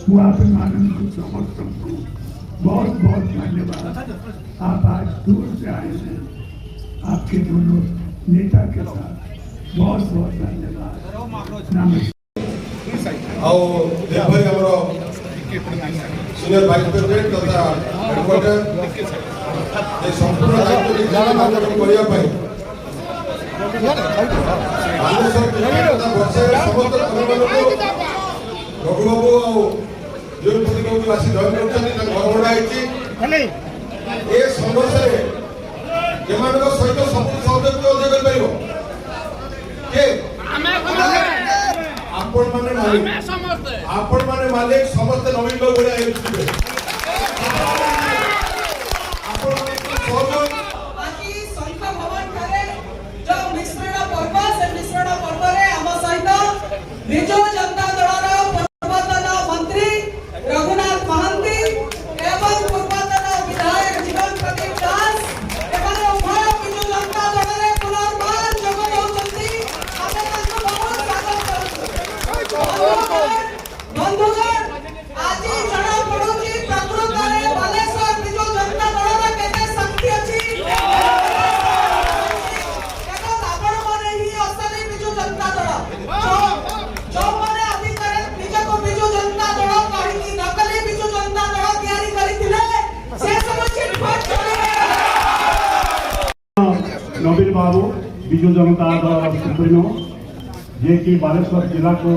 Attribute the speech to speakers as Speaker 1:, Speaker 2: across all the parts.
Speaker 1: वो आप समस्तों को बहुत बहुत धन्यवाद। आप आज दूर से आए हैं, आपके दोनों नेता के साथ बहुत बहुत धन्यवाद। नमस्कार।
Speaker 2: सीनियर वाइस प्रेसिडेंट तथा हेडक्वार्टर संपूर्ण रघुबाबू आसी जॉइन कर घर भड़ा ये संघर्ष सहित सब सहयोग आपण माने मालिक समस्त नवीन लोग
Speaker 3: बिजू जनता दल पूर्वतन मंत्री रघुनाथ महांती एवं पूर्वतन विधायक जीवन प्रदीप दास उभय बिजू जनता दल पुनर्बार जोग देउछंती आमे तांको बहुत स्वागत करूछु। बंधुगण आज जणा पडुची प्रकृत रे बालेश्वर बिजू जनता दल रे केते शक्ति अछि। देखो आपण माने ही असली बिजू जनता दल जो माने अधिकार निज को बिजू जनता दल कहि नकली बिजू जनता दल तैयारी करिथिले से सब चिटफट
Speaker 4: नवीन बाबू बिजू जनता दल सुप्रीमो जे कि बालेश्वर जिला को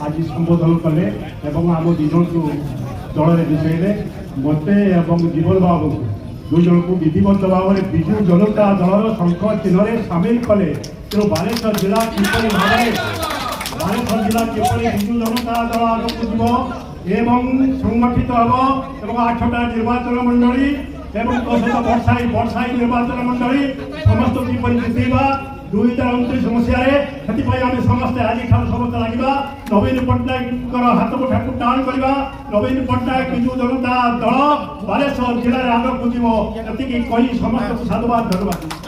Speaker 4: आज संबोधन कले एवं आम दुज को दल में मिसेले मत एवं जीवन बाबू दुई जन को विधिवत भाव में बिजू जनता दल शंख चिन्ह सामिल कले। तेणु बालेश्वर जिला किपरि भाव बालेश्वर जिला किपरि बिजू जनता दल आगक एवं संगठित हम एवं 8टा निर्वाचन मंडली एवं बर्षाई निर्वाचन मंडली समस्त किपरि जितेबा 2029 मसीह आम समस्ते आज समस्त लगे नवीन पट्टनायक हाथ को ठाकुर टाण करवा नवीन पट्टनायक बिजू जनता दल बालेश्वर जिले में आगक जी कही समस्त को साधुवाद धन्यवाद।